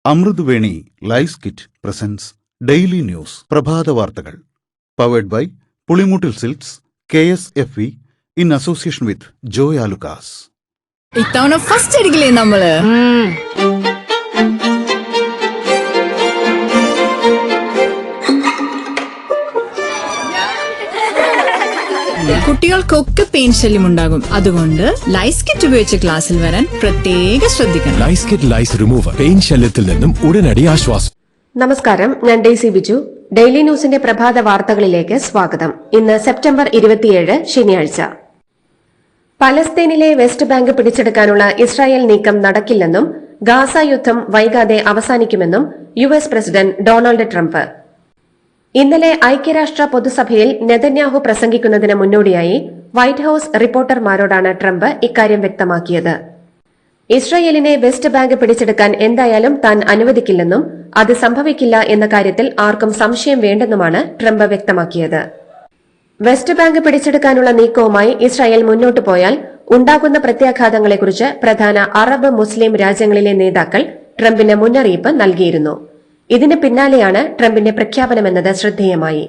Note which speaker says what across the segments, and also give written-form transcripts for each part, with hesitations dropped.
Speaker 1: Amruthaveni lice kit presents daily news പ്രഭാത വാർത്തകൾ powered by Pulimoottil silks KSFE in association with Joy Alukkas.
Speaker 2: ഇത്തവണ first അടിക്കില്ലേ നമ്മള്? കുട്ടികൾക്കൊക്കെ പെയിൻ ശല്യം ഉണ്ടാകും. അതുകൊണ്ട് ലൈസ് കിറ്റ് ഉപയോഗിച്ച് ക്ലാസ്സിൽ വരാൻ പ്രത്യേക ശ്രദ്ധിക്കണം.
Speaker 3: ലൈസ് കിറ്റ് ലൈസ് റിമൂവർ പെയിൻ ശല്യത്തിൽ നിന്നും ഉടനടി ആശ്വാസം.
Speaker 4: നമസ്കാരം, ഞാൻ ഡെയ്സി ബിജു. ഡെയിലി ന്യൂസിന്റെ പ്രഭാത വാർത്തകളിലേക്ക് സ്വാഗതം. ഇന്ന് സെപ്റ്റംബർ 27 ശനിയാഴ്ച. പലസ്തീനിലെ വെസ്റ്റ് ബാങ്ക് പിടിച്ചെടുക്കാനുള്ള ഇസ്രായേൽ നീക്കം നടക്കില്ലെന്നും ഗാസ യുദ്ധം വൈകാതെ അവസാനിക്കുമെന്നും US പ്രസിഡന്റ് ഡൊണാൾഡ് ട്രംപ്. ഇന്നലെ ഐക്യരാഷ്ട്ര പൊതുസഭയിൽ നെതന്യാഹു പ്രസംഗിക്കുന്നതിന് മുന്നോടിയായി വൈറ്റ് ഹൌസ് റിപ്പോർട്ടർമാരോടാണ് ട്രംപ് ഇക്കാര്യം വ്യക്തമാക്കിയത്. ഇസ്രായേലിനെ വെസ്റ്റ് ബാങ്ക് പിടിച്ചെടുക്കാൻ എന്തായാലും താൻ അനുവദിക്കില്ലെന്നും അത് സംഭവിക്കില്ല എന്ന കാര്യത്തിൽ ആർക്കും സംശയം വേണ്ടെന്നുമാണ് ട്രംപ് വ്യക്തമാക്കിയത്. വെസ്റ്റ് ബാങ്ക് പിടിച്ചെടുക്കാനുള്ള നീക്കവുമായി ഇസ്രായേൽ മുന്നോട്ടു പോയാൽ ഉണ്ടാകുന്ന പ്രത്യാഘാതങ്ങളെക്കുറിച്ച് പ്രധാന അറബ് മുസ്ലിം രാജ്യങ്ങളിലെ നേതാക്കൾ ട്രംപിന് മുന്നറിയിപ്പ് നൽകിയിരുന്നു. ഇതിന് പിന്നാലെയാണ് ട്രംപിന്റെ പ്രഖ്യാപനമെന്നത് ശ്രദ്ധേയമായി.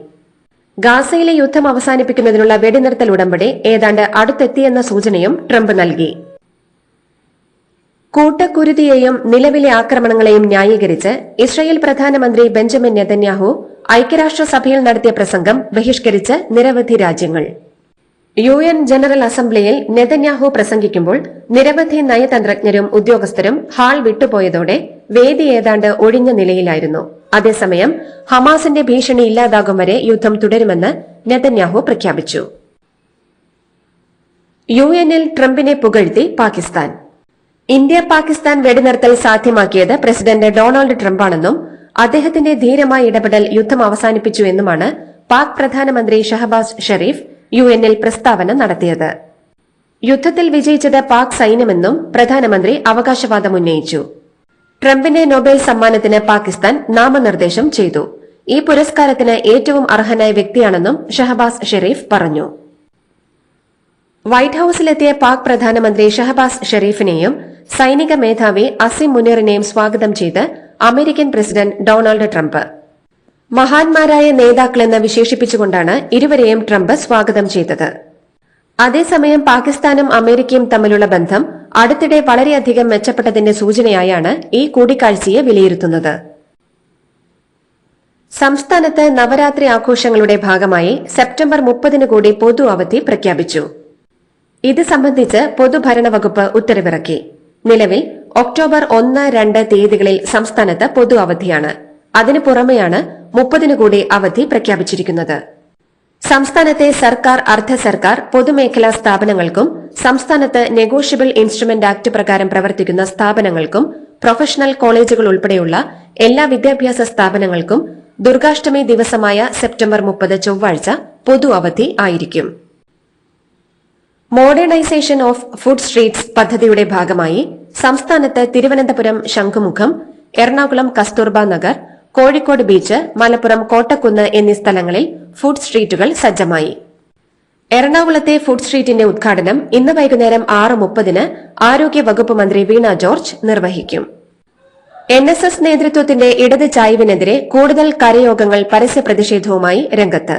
Speaker 4: ഗാസയിലെ യുദ്ധം അവസാനിപ്പിക്കുന്നതിനുള്ള വെടിനിർത്തൽ ഉടമ്പടി ഏതാണ്ട് അടുത്തെത്തിയെന്ന സൂചനയും ട്രംപ് നൽകി. കൂട്ടക്കുരുതിയെയും നിലവിലെ ആക്രമണങ്ങളെയും ന്യായീകരിച്ച് ഇസ്രായേൽ പ്രധാനമന്ത്രി ബെഞ്ചമിൻ നെതന്യാഹു ഐക്യരാഷ്ട്രസഭയിൽ നടത്തിയ പ്രസംഗം ബഹിഷ്കരിച്ച് നിരവധി രാജ്യങ്ങൾ. UN ജനറൽ അസംബ്ലിയിൽ നെതന്യാഹു പ്രസംഗിക്കുമ്പോൾ നിരവധി നയതന്ത്രജ്ഞരും ഉദ്യോഗസ്ഥരും ഹാൾ വിട്ടുപോയതോടെ വേദി ഏതാണ്ട് ഒഴിഞ്ഞ നിലയിലായിരുന്നു. അതേസമയം ഹമാസിന്റെ ഭീഷണി ഇല്ലാതാകും വരെ യുദ്ധം തുടരുമെന്ന് നെതന്യാഹു പ്രഖ്യാപിച്ചു. UN-ൽ ട്രംപിനെ പുകഴ്ത്തി പാകിസ്ഥാൻ. ഇന്ത്യ പാകിസ്ഥാൻ വെടിനിർത്തൽ സാധ്യമാക്കിയത് പ്രസിഡന്റ് ഡൊണാൾഡ് ട്രംപാണെന്നും അദ്ദേഹത്തിന്റെ ധീരമായ ഇടപെടൽ യുദ്ധം അവസാനിപ്പിച്ചു എന്നുമാണ് പാക് പ്രധാനമന്ത്രി ഷഹബാസ് ഷെരീഫ് UN-ൽ പ്രസ്താവന നടത്തിയത്. യുദ്ധത്തിൽ വിജയിച്ചത് പാക് സൈന്യമെന്നും പ്രധാനമന്ത്രി അവകാശവാദം ഉന്നയിച്ചു. ട്രംപിന്റെ നൊബേൽ സമ്മാനത്തിന് പാകിസ്ഥാൻ നാമനിർദ്ദേശം ചെയ്തു. ഈ പുരസ്കാരത്തിന് ഏറ്റവും അർഹനായ വ്യക്തിയാണെന്നും ഷഹബാസ് ഷെരീഫ് പറഞ്ഞു. വൈറ്റ് ഹൌസിലെത്തിയ പാക് പ്രധാനമന്ത്രി ഷഹബാസ് ഷെരീഫിനെയും സൈനിക മേധാവി അസിം മുനീറിനെയും സ്വാഗതം ചെയ്ത് അമേരിക്കൻ പ്രസിഡന്റ് ഡൊണാൾഡ് ട്രംപ്. മഹാന്മാരായ നേതാക്കളെന്ന് വിശേഷിപ്പിച്ചുകൊണ്ടാണ് ഇരുവരെയും ട്രംപ് സ്വാഗതം ചെയ്തത്. അതേസമയം പാകിസ്ഥാനും അമേരിക്കയും തമ്മിലുള്ള ബന്ധം അടുത്തിടെ വളരെയധികം മെച്ചപ്പെട്ടതിന്റെ സൂചനയായാണ് ഈ കൂടിക്കാഴ്ചയെ വിലയിരുത്തുന്നത്. സംസ്ഥാനത്ത് നവരാത്രി ആഘോഷങ്ങളുടെ ഭാഗമായി സെപ്റ്റംബർ 30 കൂടി പൊതു അവധി പ്രഖ്യാപിച്ചു. ഇത് സംബന്ധിച്ച് പൊതുഭരണ വകുപ്പ് ഉത്തരവിറക്കി. നിലവിൽ ഒക്ടോബർ 1, 2 തീയതികളിൽ സംസ്ഥാനത്ത് പൊതു അവധിയാണ്. അതിനു പുറമെയാണ് 30 കൂടി അവധി പ്രഖ്യാപിച്ചിരിക്കുന്നത്. സംസ്ഥാനത്തെ സർക്കാർ, അർദ്ധ സർക്കാർ, പൊതുമേഖലാ സ്ഥാപനങ്ങൾക്കും സംസ്ഥാനത്ത് നെഗോഷ്യബിൾ ഇൻസ്ട്രുമെന്റ് ആക്ട് പ്രകാരം പ്രവർത്തിക്കുന്ന സ്ഥാപനങ്ങൾക്കും പ്രൊഫഷണൽ കോളേജുകൾ ഉൾപ്പെടെയുള്ള എല്ലാ വിദ്യാഭ്യാസ സ്ഥാപനങ്ങൾക്കും ദുർഗാഷ്ടമി ദിവസമായ സെപ്റ്റംബർ 30 ചൊവ്വാഴ്ച പൊതു അവധി ആയിരിക്കും. മോഡേണൈസേഷൻ ഓഫ് ഫുഡ് സ്ട്രീറ്റ്സ് പദ്ധതിയുടെ ഭാഗമായി സംസ്ഥാനത്ത് തിരുവനന്തപുരം ശംഖുമുഖം, എറണാകുളം കസ്തൂർബ നഗർ, കോഴിക്കോട് ബീച്ച്, മലപ്പുറം കോട്ടക്കുന്ന് എന്നീ സ്ഥലങ്ങളിൽ ഫുഡ് സ്ട്രീറ്റുകൾ സജ്ജമായി. എറണാകുളത്തെ ഫുഡ് സ്ട്രീറ്റിന്റെ ഉദ്ഘാടനം ഇന്ന് വൈകുന്നേരം 6:30 ആരോഗ്യ വകുപ്പ് മന്ത്രി വീണ ജോർജ് നിർവഹിക്കും. NSS നേതൃത്വത്തിന്റെ ഇടത് ചായ്വിനെതിരെ കൂടുതൽ കരയോഗങ്ങൾ പരസ്യ പ്രതിഷേധവുമായി രംഗത്ത്.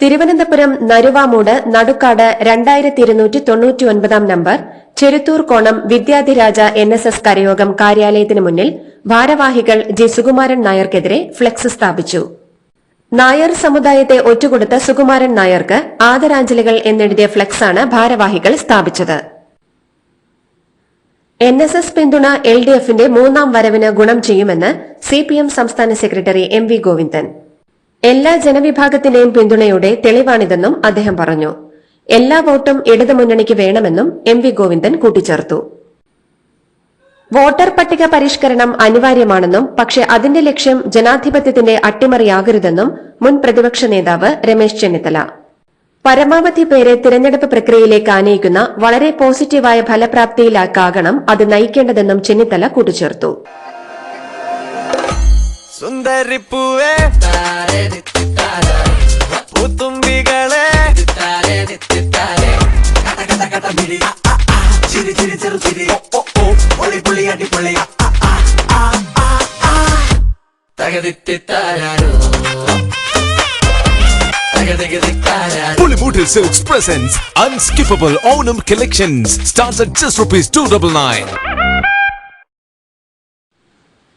Speaker 4: തിരുവനന്തപുരം നരുവാമൂട് നടുക്കാട് 2299 നമ്പർ ചെറുത്തൂർ കോണം വിദ്യാധിരാജ NSS കരയോഗം കാര്യാലയത്തിന് മുന്നിൽ ഭാരവാഹികൾ ജി സുകുമാരൻ നായർക്കെതിരെ ഫ്ലെക്സ് സ്ഥാപിച്ചു. നായർ സമുദായത്തെ ഒറ്റുകൊടുത്ത സുകുമാരൻ നായർക്ക് ആദരാഞ്ജലികൾ എന്നെഴുതിയ ഫ്ലെക്സാണ് ഭാരവാഹികൾ സ്ഥാപിച്ചത്. NSS പിന്തുണ LDFന്റെ 3ാം വരവിന് ഗുണം ചെയ്യുമെന്ന് CPM സംസ്ഥാന സെക്രട്ടറി MV ഗോവിന്ദൻ. എല്ലാ ജനവിഭാഗത്തിന്റെയും പിന്തുണയുടെ തെളിവാണിതെന്നും അദ്ദേഹം പറഞ്ഞു. എല്ലാ വോട്ടും ഇടതുമുന്നണിക്ക് വേണമെന്നും MV ഗോവിന്ദൻ കൂട്ടിച്ചേർത്തു. വോട്ടർ പട്ടിക പരിഷ്കരണം അനിവാര്യമാണെന്നും പക്ഷേ അതിന്റെ ലക്ഷ്യം ജനാധിപത്യത്തിന്റെ അട്ടിമറിയാകരുതെന്നും മുൻ പ്രതിപക്ഷ നേതാവ് രമേശ് ചെന്നിത്തല. പരമാവധി പേരെ തിരഞ്ഞെടുപ്പ് പ്രക്രിയയിലേക്ക് ആനയിക്കുന്ന വളരെ പോസിറ്റീവായ ഫലപ്രാപ്തിയിലേക്കാകണം അത് നയിക്കേണ്ടതെന്നും ചെന്നിത്തല കൂട്ടിച്ചേർത്തു.
Speaker 5: സുന്ദരിപ്പൂവേ പൂത്തുമ്പികളെ ചിരി ചിരി ചെറു ചിരി പൊളി പൊളി അടിപൊളി തകതിത്തിത്താരാരോ തകതിത്തിത്താരാരോ
Speaker 3: Pulimutil Silks presents Unskippable Onam Collections. Starts at just ₹299.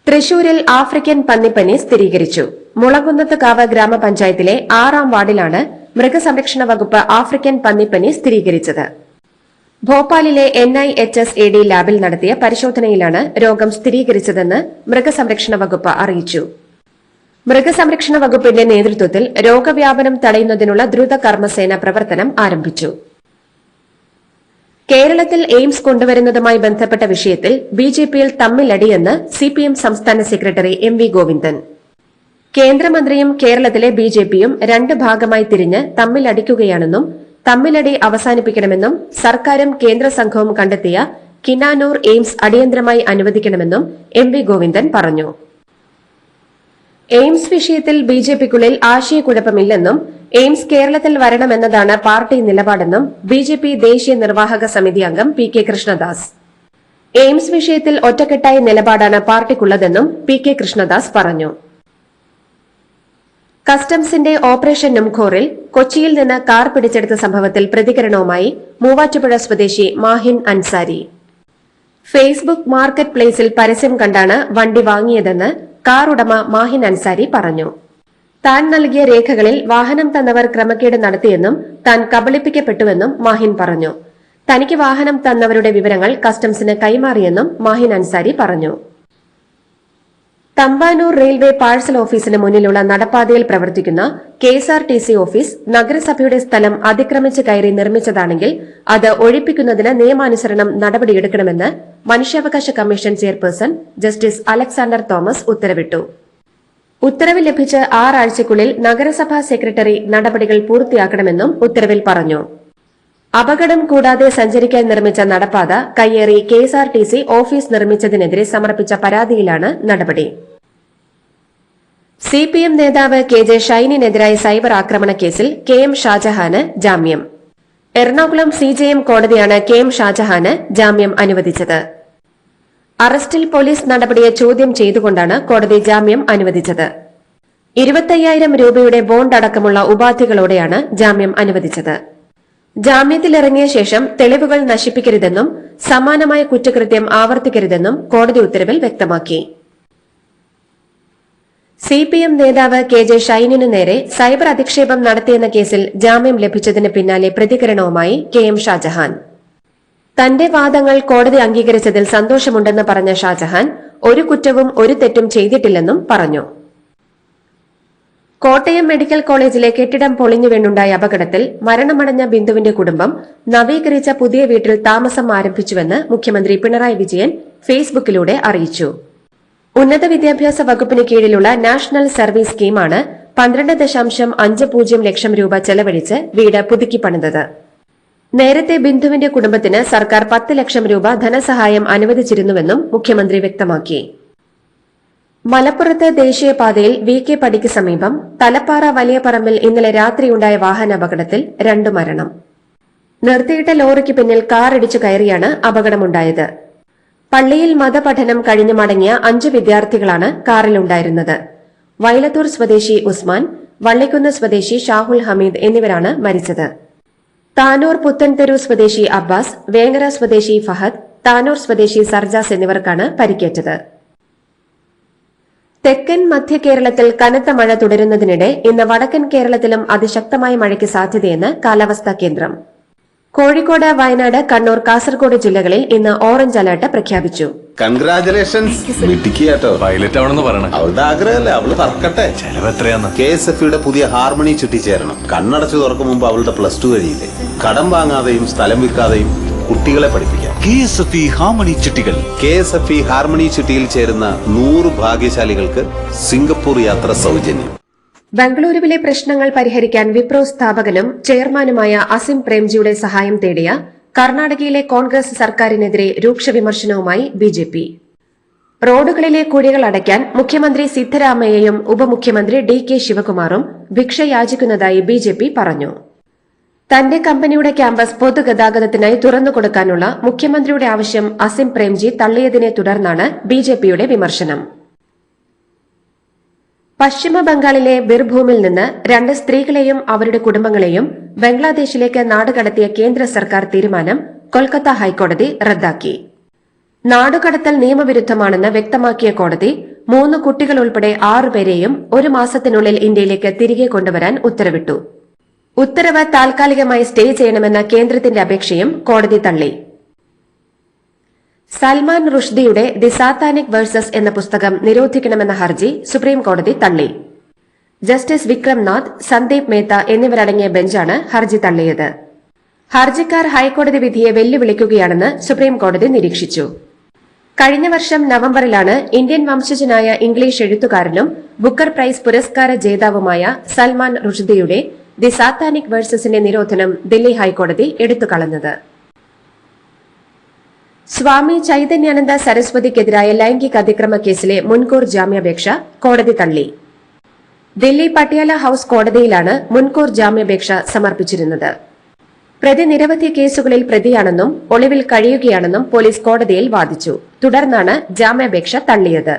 Speaker 4: തൃശൂരിൽ ആഫ്രിക്കൻ പന്നിപ്പനി സ്ഥിരീകരിച്ചു. മുളകുന്നത്തുകാവ് ഗ്രാമപഞ്ചായത്തിലെ 6-ാം വാർഡിലാണ് മൃഗസംരക്ഷണ വകുപ്പ് ആഫ്രിക്കൻ പന്നിപ്പനി സ്ഥിരീകരിച്ചത്. ഭോപ്പാലിലെ NIHSAD ലാബിൽ നടത്തിയ പരിശോധനയിലാണ് രോഗം സ്ഥിരീകരിച്ചതെന്ന് മൃഗസംരക്ഷണ വകുപ്പ് അറിയിച്ചു. മൃഗസംരക്ഷണ വകുപ്പിന്റെ നേതൃത്വത്തിൽ രോഗവ്യാപനം തടയുന്നതിനുള്ള ദ്രുത കർമ്മസേന പ്രവർത്തനം ആരംഭിച്ചു. കേരളത്തിൽ എയിംസ് കൊണ്ടുവരുന്നതുമായി ബന്ധപ്പെട്ട വിഷയത്തിൽ ബിജെപിയിൽ തമ്മിലടിയെന്ന് സിപിഎം സംസ്ഥാന സെക്രട്ടറി MV ഗോവിന്ദൻ. കേന്ദ്രമന്ത്രിയും കേരളത്തിലെ ബിജെപിയും 2 ഭാഗമായി തിരിഞ്ഞ് തമ്മിലടിക്കുകയാണെന്നും തമ്മിലടി അവസാനിപ്പിക്കണമെന്നും സർക്കാരും കേന്ദ്ര സംഘവും കണ്ടെത്തിയ കിനാനൂർ എയിംസ് അടിയന്തരമായി അനുവദിക്കണമെന്നും MV ഗോവിന്ദൻ പറഞ്ഞു. എയിംസ് വിഷയത്തിൽ ബിജെപിക്കുള്ളിൽ ആശയക്കുഴപ്പമില്ലെന്നും എയിംസ് കേരളത്തിൽ വരണമെന്നതാണ് പാർട്ടി നിലപാടെന്നും ബിജെപി ദേശീയ നിർവാഹക സമിതി അംഗം PK കൃഷ്ണദാസ്. എയിംസ് വിഷയത്തിൽ ഒറ്റക്കെട്ടായ നിലപാടാണ് പാർട്ടിക്കുള്ളതെന്നും PK കൃഷ്ണദാസ് പറഞ്ഞു. കസ്റ്റംസിന്റെ ഓപ്പറേഷൻ നുംഖോറിൽ കൊച്ചിയിൽ നിന്ന് കാർ പിടിച്ചെടുത്ത സംഭവത്തിൽ പ്രതികരണവുമായി മൂവാറ്റുപുഴ സ്വദേശി മാഹിൻ അൻസാരി. ഫേസ്ബുക്ക് മാർക്കറ്റ് പ്ലേസിൽ പരസ്യം കണ്ടാണ് വണ്ടി വാങ്ങിയതെന്ന് കാർ ഉടമ മാഹിൻ അൻസാരി പറഞ്ഞു. താൻ നൽകിയ രേഖകളിൽ വാഹനം തന്നവർ ക്രമക്കേട് നടത്തിയെന്നും താൻ കബളിപ്പിക്കപ്പെട്ടുവെന്നും മാഹിൻ പറഞ്ഞു. തനിക്ക് വാഹനം തന്നവരുടെ വിവരങ്ങൾ കസ്റ്റംസിന് കൈമാറിയെന്നും മാഹിൻ അൻസാരി പറഞ്ഞു. തമ്പാനൂർ റെയിൽവേ പാഴ്സൽ ഓഫീസിന് മുന്നിലുള്ള നടപ്പാതയിൽ പ്രവർത്തിക്കുന്ന KSRTC ഓഫീസ് നഗരസഭയുടെ സ്ഥലം അതിക്രമിച്ച് കയറി നിർമ്മിച്ചതാണെങ്കിൽ അത് ഒഴിപ്പിക്കുന്നതിന് നിയമാനുസരണം നടപടിയെടുക്കണമെന്ന് മനുഷ്യാവകാശ commission chairperson justice Alexander Thomas ഉത്തരവിട്ടു. ഉത്തരവ് ലഭിച്ച് 6 ആഴ്ചയ്ക്കുള്ളിൽ നഗരസഭാ സെക്രട്ടറി നടപടികൾ പൂർത്തിയാക്കണമെന്നും ഉത്തരവിൽ പറഞ്ഞു. അപകടം കൂടാതെ സഞ്ചരിക്കാൻ നിർമ്മിച്ച നടപ്പാത കയ്യേറി KSRTC ഓഫീസ് നിർമ്മിച്ചതിനെതിരെ സമർപ്പിച്ച പരാതിയിലാണ് നടപടി. CPM നേതാവ് KJ ഷൈനിനെതിരായ സൈബർ ആക്രമണ കേസിൽ KM ഷാജഹാന് ജാമ്യം. എറണാകുളം CJM കോടതിയാണ് KM ഷാജഹാന് ജാമ്യം അനുവദിച്ചത്. അറസ്റ്റിൽ പോലീസ് നടപടിയെ ചോദ്യം ചെയ്തുകൊണ്ടാണ് കോടതി ജാമ്യം അനുവദിച്ചത്. 25,000 രൂപയുടെ ബോണ്ട് അടക്കമുള്ള ഉപാധികളോടെയാണ് ജാമ്യം അനുവദിച്ചത്. ജാമ്യത്തിലിറങ്ങിയ ശേഷം തെളിവുകൾ നശിപ്പിക്കരുതെന്നും സമാനമായ കുറ്റകൃത്യം ആവർത്തിക്കരുതെന്നും കോടതി ഉത്തരവിൽ വ്യക്തമാക്കി. CPM നേതാവ് KJ ഷൈനിനു നേരെ സൈബർ അധിക്ഷേപം നടത്തിയെന്ന കേസിൽ ജാമ്യം ലഭിച്ചതിന് പിന്നാലെ പ്രതികരണവുമായി KM ഷാജഹാൻ. തന്റെ വാദങ്ങൾ കോടതി അംഗീകരിച്ചതിൽ സന്തോഷമുണ്ടെന്ന് പറഞ്ഞ ഷാജഹാൻ ഒരു കുറ്റവും ഒരു തെറ്റും ചെയ്തിട്ടില്ലെന്നും പറഞ്ഞു. കോട്ടയം മെഡിക്കൽ കോളേജിലെ കെട്ടിടം പൊളിഞ്ഞു വീണുണ്ടായ അപകടത്തിൽ മരണമടഞ്ഞ ബിന്ദുവിന്റെ കുടുംബം നവീകരിച്ച പുതിയ വീട്ടിൽ താമസം ആരംഭിച്ചുവെന്ന് മുഖ്യമന്ത്രി പിണറായി വിജയൻ ഫേസ്ബുക്കിലൂടെ അറിയിച്ചു. ഉന്നത വിദ്യാഭ്യാസ വകുപ്പിന് കീഴിലുള്ള നാഷണൽ സർവീസ് സ്കീമാണ് 12.50 ലക്ഷം രൂപ ചെലവഴിച്ച് വീട് പുതുക്കി പണിതത്. നേരത്തെ ബിന്ദുവിന്റെ കുടുംബത്തിന് സർക്കാർ 10 ലക്ഷം രൂപ ധനസഹായം അനുവദിച്ചിരുന്നുവെന്നും മുഖ്യമന്ത്രി വ്യക്തമാക്കി. മലപ്പുറത്ത് ദേശീയപാതയിൽ VK പടിക്ക് സമീപം തലപ്പാറ വലിയ പറമ്പിൽ ഇന്നലെ രാത്രിയുണ്ടായ വാഹനാപകടത്തിൽ 2 മരണം. നിർത്തിയിട്ട ലോറിക്ക് പിന്നിൽ കാറിടിച്ചു കയറിയാണ് അപകടമുണ്ടായത്. പള്ളിയിൽ മതപഠനം കഴിഞ്ഞു മടങ്ങിയ 5 വിദ്യാർത്ഥികളാണ് കാറിലുണ്ടായിരുന്നത്. വൈലത്തൂർ സ്വദേശി ഉസ്മാൻ, വള്ളിക്കുന്ന് സ്വദേശി ഷാഹുൽ ഹമീദ് എന്നിവരാണ് മരിച്ചത്. താനൂർ പുത്തൻതെരു സ്വദേശി അബ്ബാസ്, വേങ്ങര സ്വദേശി ഫഹദ്, താനൂർ സ്വദേശി സർജാസ് എന്നിവർക്കാണ് പരിക്കേറ്റത്. തെക്കൻ മധ്യ കേരളത്തിൽ കനത്ത മഴ തുടരുന്നതിനിടെ ഇന്ന് വടക്കൻ കേരളത്തിലും അതിശക്തമായ മഴയ്ക്ക് സാധ്യതയെന്ന് കാലാവസ്ഥാ കേന്ദ്രം. കോഴിക്കോട്, വയനാട്, കണ്ണൂർ, കാസർഗോഡ് ജില്ലകളിൽ ഇന്ന് ഓറഞ്ച് അലർട്ട് പ്രഖ്യാപിച്ചു.
Speaker 6: കൺഗ്രാചുലേഷൻസ് മിടുക്കിയാട്ടോ.
Speaker 3: പൈലറ്റ് ആവണമെന്ന് പറയണേ.
Speaker 6: അവളുടെ ആഗ്രഹമല്ലേ, അവള് പറക്കട്ടെ.
Speaker 3: ചെലവ് എത്രയാന്ന്?
Speaker 6: KSFEയുടെ പുതിയ ഹാർമണി ചുറ്റി ചേരണം. കണ്ണടച്ചു തുറക്കും മുമ്പ് അവളുടെ +2 കഴിയില്ലേ. കടം വാങ്ങാതെയും സ്ഥലം വിൽക്കാതെയും കുട്ടികളെ പഠിപ്പിക്കാം.
Speaker 7: KSFE ഹാർമണി ചിട്ടികൾ.
Speaker 6: KSFE ഹാർമണി ചുറ്റിയിൽ ചേരുന്ന 100 ഭാഗ്യശാലികൾക്ക് സിംഗപ്പൂർ യാത്ര സൗജന്യം.
Speaker 4: ബംഗളൂരുവിലെ പ്രശ്നങ്ങൾ പരിഹരിക്കാൻ വിപ്രോ സ്ഥാപകനും ചെയർമാനുമായ അസിം പ്രേംജിയുടെ സഹായം തേടിയ കർണാടകയിലെ കോൺഗ്രസ് സർക്കാരിനെതിരെ രൂക്ഷ വിമർശനവുമായി BJP. റോഡുകളിലെ കുഴികൾ അടയ്ക്കാൻ മുഖ്യമന്ത്രി സിദ്ധരാമയ്യയും ഉപമുഖ്യമന്ത്രി DK ശിവകുമാറും ഭിക്ഷ യാചിക്കുന്നതായി BJP പറഞ്ഞു. തന്റെ കമ്പനിയുടെ ക്യാമ്പസ് പൊതുഗതാഗതത്തിനായി തുറന്നുകൊടുക്കാനുള്ള മുഖ്യമന്ത്രിയുടെ ആവശ്യം അസിം പ്രേംജി തള്ളിയതിനെ തുടർന്നാണ് BJPയുടെ വിമർശനം. പശ്ചിമ ബംഗാളിലെ ബിർഭൂമിൽ നിന്ന് 2 സ്ത്രീകളെയും അവരുടെ കുടുംബങ്ങളെയും ബംഗ്ലാദേശിലേക്ക് നാടുകടത്തിയ കേന്ദ്ര സർക്കാർ തീരുമാനം കൊൽക്കത്ത ഹൈക്കോടതി റദ്ദാക്കി. നാടുകടത്തൽ നിയമവിരുദ്ധമാണെന്ന് വ്യക്തമാക്കിയ കോടതി 3 കുട്ടികൾ ഉൾപ്പെടെ 6 പേരെയും 1 മാസത്തിനുള്ളിൽ ഇന്ത്യയിലേക്ക് തിരികെ കൊണ്ടുവരാൻ ഉത്തരവിട്ടു. ഉത്തരവ് താൽക്കാലികമായി സ്റ്റേ ചെയ്യണമെന്ന കേന്ദ്രത്തിന്റെ അപേക്ഷയും കോടതി തള്ളി. സൽമാൻ റുഷ്ദിയുടെ ദി സാത്താനിക് വേഴ്സസ് എന്ന പുസ്തകം നിരോധിക്കണമെന്ന ഹർജി സുപ്രീം കോടതി തള്ളി. ജസ്റ്റിസ് വിക്രംനാഥ്, സന്ദീപ് മേത്ത എന്നിവരടങ്ങിയ ബെഞ്ചാണ് ഹർജി തള്ളിയത്. ഹർജിക്കാർ ഹൈക്കോടതി വിധിയെ വെല്ലുവിളിക്കുകയാണെന്ന് സുപ്രീം കോടതി നിരീക്ഷിച്ചു. കഴിഞ്ഞ വർഷം നവംബറിലാണ് ഇന്ത്യൻ വംശജനായ ഇംഗ്ലീഷ് എഴുത്തുകാരനും ബുക്കർ പ്രൈസ് പുരസ്കാര ജേതാവുമായ സൽമാൻ റുഷ്ദിയുടെ ദി സാത്താനിക് വേഴ്സസിന്റെ നിരോധനം ദില്ലി ഹൈക്കോടതി എടുത്തുകളഞ്ഞത്. സ്വാമി ചൈതന്യാനന്ദ സരസ്വതിക്കെതിരായ ലൈംഗിക അതിക്രമ കേസിലെ മുൻകൂർ ജാമ്യാപേക്ഷ കോടതി തള്ളി. ദില്ലി പട്യാല ഹൌസ് കോടതിയിലാണ് മുൻകൂർ ജാമ്യാപേക്ഷ സമർപ്പിച്ചിരുന്നത്. പ്രതി നിരവധി കേസുകളിൽ പ്രതിയാണെന്നും ഒളിവിൽ കഴിയുകയാണെന്നും പോലീസ് കോടതിയിൽ വാദിച്ചു. തുടർന്നാണ് ജാമ്യാപേക്ഷ തള്ളിയത്.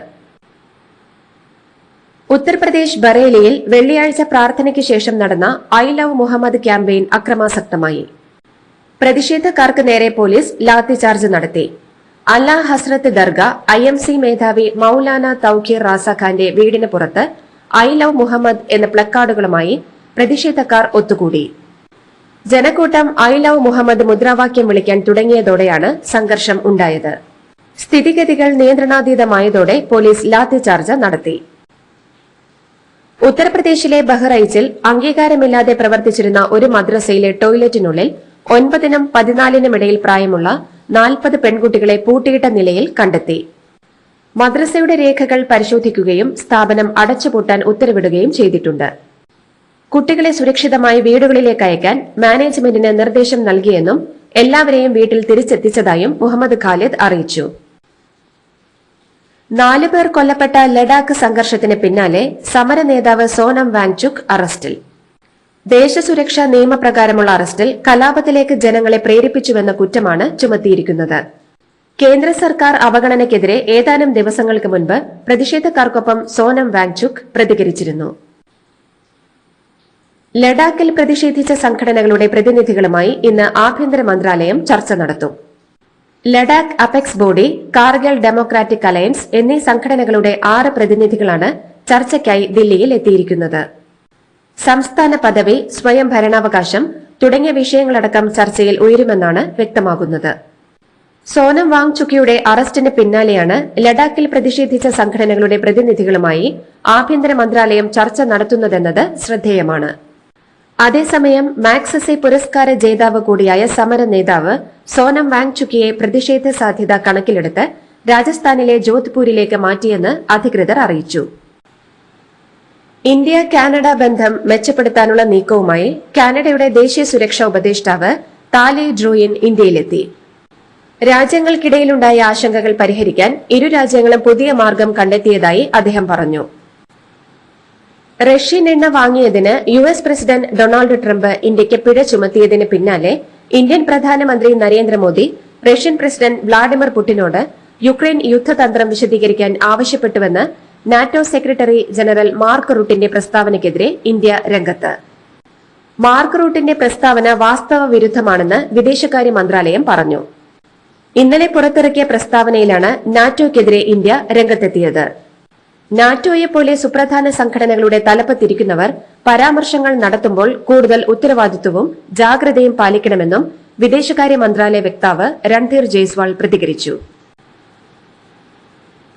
Speaker 4: ഉത്തർപ്രദേശ് ബറേലിയിൽ വെള്ളിയാഴ്ച പ്രാർത്ഥനയ്ക്ക് ശേഷം നടന്ന ഐ ലവ് മുഹമ്മദ് ക്യാമ്പയിൻ അക്രമാസക്തമായി. പ്രതിഷേധക്കാർക്ക് നേരെ പോലീസ് ലാത്തിചാർജ് നടത്തി. അല്ലാ ഹസ്രത്ത് ദർഗ IMC മേധാവി മൌലാന തൌഖീർ റാസഖാന്റെ വീടിന് പുറത്ത് ഐ ലവ് മുഹമ്മദ് എന്ന പ്ലക്കാർഡുകളുമായി പ്രതിഷേധക്കാർ ഒത്തുകൂടി. ജനക്കൂട്ടം ഐ ലവ് മുഹമ്മദ് മുദ്രാവാക്യം വിളിക്കാൻ തുടങ്ങിയതോടെയാണ് സംഘർഷം ഉണ്ടായത്. സ്ഥിതിഗതികൾ നിയന്ത്രണാതീതമായതോടെ പോലീസ് ലാത്തിചാർജ് നടത്തി. ഉത്തർപ്രദേശിലെ ബഹ്റൈച്ചിൽ അംഗീകാരമില്ലാതെ പ്രവർത്തിച്ചിരുന്ന ഒരു മദ്രസയിലെ ടോയ്ലറ്റിനുള്ളിൽ 9നും 14നും ഇടയിൽ പ്രായമുള്ള 40 പെൺകുട്ടികളെ പൂട്ടിയിട്ട നിലയിൽ കണ്ടെത്തി. മദ്രസയുടെ രേഖകൾ പരിശോധിക്കുകയും സ്ഥാപനം അടച്ചുപൂട്ടാൻ ഉത്തരവിടുകയും ചെയ്തിട്ടുണ്ട്. കുട്ടികളെ സുരക്ഷിതമായി വീടുകളിലേക്ക് അയക്കാൻ മാനേജ്മെന്റിന് നിർദ്ദേശം നൽകിയെന്നും എല്ലാവരെയും വീട്ടിൽ തിരിച്ചെത്തിച്ചതായും മുഹമ്മദ് ഖാലിദ് അറിയിച്ചു. 4 പേർ കൊല്ലപ്പെട്ട ലഡാക്ക് സംഘർഷത്തിന് പിന്നാലെ സമര നേതാവ് സോനം വാങ്ചുക് അറസ്റ്റിൽ. ദേശസുരക്ഷാ നിയമപ്രകാരമുള്ള അറസ്റ്റിൽ കലാപത്തിലേക്ക് ജനങ്ങളെ പ്രേരിപ്പിച്ചുവെന്ന കുറ്റമാണ് ചുമത്തിയിരിക്കുന്നത്. കേന്ദ്ര സർക്കാർ അവഗണനയ്ക്കെതിരെ ഏതാനും ദിവസങ്ങൾക്ക് മുൻപ് പ്രതിഷേധക്കാർക്കൊപ്പം സോനം വാങ്ചുക് പ്രതികരിച്ചിരുന്നു. ലഡാക്കിൽ പ്രതിഷേധിച്ച സംഘടനകളുടെ പ്രതിനിധികളുമായി ഇന്ന് ആഭ്യന്തര മന്ത്രാലയം ചർച്ച നടത്തും. Ladakh apex body, Kargil democratic alliance എന്നീ സംഘടനകളുടെ 6 പ്രതിനിധികളാണ് ചർച്ചയ്ക്കായി ദില്ലിയിൽ എത്തിയിരിക്കുന്നത്. സംസ്ഥാന പദവി, സ്വയം ഭരണാവകാശം തുടങ്ങിയ വിഷയങ്ങളടക്കം ചർച്ചയിൽ ഉയരുമെന്നാണ് വ്യക്തമാകുന്നത്. സോനം വാങ്ചുക്കിയുടെ അറസ്റ്റിന് പിന്നാലെയാണ് ലഡാക്കിൽ പ്രതിഷേധിച്ച സംഘടനകളുടെ പ്രതിനിധികളുമായി ആഭ്യന്തര മന്ത്രാലയം ചർച്ച നടത്തുന്നതെന്നത് ശ്രദ്ധേയമാണ്. അതേസമയം മാക്സസെ പുരസ്കാര ജേതാവ് കൂടിയായ സമര നേതാവ് സോനം വാങ്ചുക്കിയെ പ്രതിഷേധ സാധ്യത കണക്കിലെടുത്ത് രാജസ്ഥാനിലെ ജോധ്പൂരിലേക്ക് മാറ്റിയെന്ന് അധികൃതർ അറിയിച്ചു. ഇന്ത്യ കാനഡ ബന്ധം മെച്ചപ്പെടുത്താനുള്ള നീക്കവുമായി കാനഡയുടെ ദേശീയ സുരക്ഷാ ഉപദേഷ്ടാവ് താലി ഡ്രൂയിൻ ഇന്ത്യയിലെത്തി. രാജ്യങ്ങൾക്കിടയിലുണ്ടായ ആശങ്കകൾ പരിഹരിക്കാൻ ഇരു രാജ്യങ്ങളും പുതിയ മാർഗം കണ്ടെത്തിയതായി അദ്ദേഹം പറഞ്ഞു. റഷ്യൻ എണ്ണ വാങ്ങിയതിന് US പ്രസിഡന്റ് ഡൊണാൾഡ് ട്രംപ് ഇന്ത്യയ്ക്ക് പിഴ ചുമത്തിയതിന് പിന്നാലെ ഇന്ത്യൻ പ്രധാനമന്ത്രി Narendra Modi Russian president Vladimir പുടിനോട് Ukraine യുദ്ധതന്ത്രം വിശദീകരിക്കാൻ ആവശ്യപ്പെട്ടുവെന്ന് NATO secretary general mark റൂട്ടിന്റെ പ്രസ്താവനയ്ക്കെതിരെ India രംഗത്ത്. മാർക്ക് റൂട്ടിന്റെ പ്രസ്താവന വാസ്തവ വിരുദ്ധമാണെന്ന് വിദേശകാര്യ മന്ത്രാലയം പറഞ്ഞു. ഇന്നലെ പുറത്തിറക്കിയ പ്രസ്താവനയിലാണ് നാറ്റോയ്ക്കെതിരെ ഇന്ത്യ രംഗത്തെത്തിയത്. നാറ്റോയെപ്പോലെ സുപ്രധാന സംഘടനകളുടെ തലപ്പത്തിരിക്കുന്നവർ പരാമർശങ്ങൾ നടത്തുമ്പോൾ കൂടുതൽ ഉത്തരവാദിത്വവും ജാഗ്രതയും പാലിക്കണമെന്നും വിദേശകാര്യ മന്ത്രാലയ വക്താവ് രൺധീർ ജയ്സ്വാൾ പ്രതികരിച്ചു.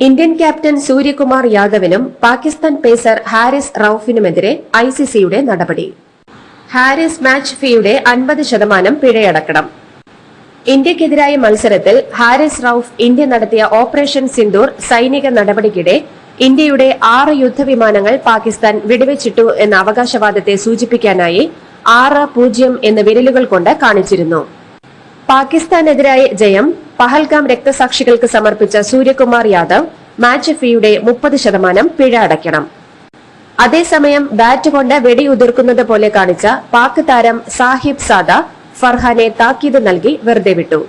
Speaker 4: ഇന്ത്യൻ ക്യാപ്റ്റൻ സൂര്യകുമാർ യാദവിനും പാകിസ്ഥാൻ പേസർ ഹാരിസ് റൌഫിനുമെതിരെ ICCയുടെ നടപടി. ഹാരിസ് മാച്ച് ഫീയുടെ 50% പിഴയടക്കണം. ഇന്ത്യക്കെതിരായ മത്സരത്തിൽ ഹാരിസ് റൌഫ് ഇന്ത്യ നടത്തിയ ഓപ്പറേഷൻ സിന്ദൂർ സൈനിക നടപടിക്കിടെ ഇന്ത്യയുടെ 6 യുദ്ധവിമാനങ്ങൾ പാകിസ്ഥാൻ വെടിവെച്ചിട്ടു എന്ന അവകാശവാദത്തെ സൂചിപ്പിക്കാനായി 6-0 എന്ന വിരലുകൾ കൊണ്ട് കാണിച്ചിരുന്നു. പാകിസ്ഥാനെതിരായ ജയം പഹൽഗാം രക്തസാക്ഷികൾക്ക് സമർപ്പിച്ച സൂര്യകുമാർ യാദവ് മാച്ച് ഫീയുടെ 30% പിഴ അടയ്ക്കണം. അതേസമയം ബാറ്റ് കൊണ്ട് വെടിയുതിർക്കുന്നത് പോലെ കാണിച്ച പാക് താരം സാഹിബ് സാദ ഫർഹാനെ താക്കീത് നൽകി വെറുതെ വിട്ടു.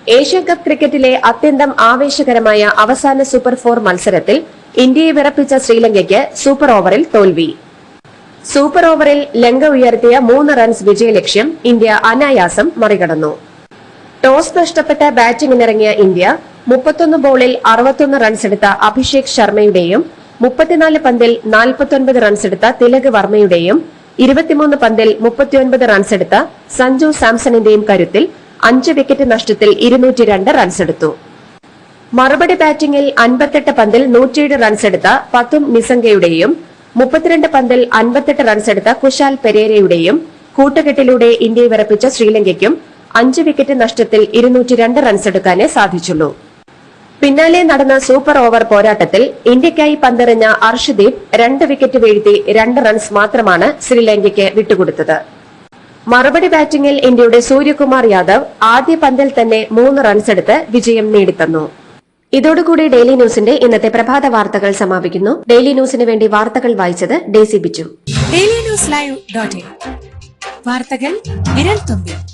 Speaker 4: ഏഷ്യാകപ്പ് ക്രിക്കറ്റിലെ അത്യന്തം ആവേശകരമായ അവസാന സൂപ്പർ 4 മത്സരത്തിൽ ഇന്ത്യയെ വിറപ്പിച്ച ശ്രീലങ്കയ്ക്ക് സൂപ്പർ ഓവറിൽ തോൽവി. സൂപ്പർ ഓവറിൽ ലങ്ക ഉയർത്തിയ 3 റൺസ് വിജയലക്ഷ്യം ഇന്ത്യ അനായാസം മറികടന്നു. ടോസ് നഷ്ടപ്പെട്ട ബാറ്റിംഗിനിറങ്ങിയ ഇന്ത്യ 31 ബോളിൽ 61 റൺസെടുത്ത അഭിഷേക് ശർമ്മയുടെയും 34 പന്തിൽ 49 റൺസെടുത്ത തിലക് വർമ്മയുടെയും 23 പന്തിൽ 39 റൺസെടുത്ത സഞ്ജു സാംസണിന്റെയും കരുത്തിൽ 5 വിക്കറ്റ് നഷ്ടത്തിൽ 202 റൺസെടുത്തു. മറുപടി ബാറ്റിംഗിൽ 58 പന്തിൽ 107 റൺസെടുത്ത പതും നിസംഗയുടെയും 32 പന്തിൽ 58 റൺസെടുത്ത കുശാൽ പെരേരയുടെയും കൂട്ടുകെട്ടിലൂടെ ഇന്ത്യയെ വിറപ്പിച്ച ശ്രീലങ്കയ്ക്കും 5 വിക്കറ്റ് നഷ്ടത്തിൽ 202 റൺസെടുക്കാനേ സാധിച്ചുള്ളൂ. പിന്നാലെ നടന്ന സൂപ്പർ ഓവർ പോരാട്ടത്തിൽ ഇന്ത്യയ്ക്കായി പന്തെറിഞ്ഞ അർഷദീപ് 2 വിക്കറ്റ് വീഴ്ത്തി 2 റൺസ് മാത്രമാണ് ശ്രീലങ്കയ്ക്ക് വിട്ടുകൊടുത്തത്. മറുപടി ബാറ്റിംഗിൽ ഇന്ത്യയുടെ സൂര്യകുമാർ യാദവ് ആദ്യ പന്തിൽ തന്നെ 3 റൺസെടുത്ത് വിജയം നേടിത്തന്നു. ഇതോടുകൂടി ഡെയിലി ന്യൂസിന്റെ ഇന്നത്തെ പ്രഭാത വാർത്തകൾ സമാപിക്കുന്നു. ഡെയിലി ന്യൂസിന് വേണ്ടി വാർത്തകൾ വായിച്ചത് Daisy Biju.
Speaker 8: Daily news live .in വാർത്തകൾ വിരൽ തുമ്പിൽ.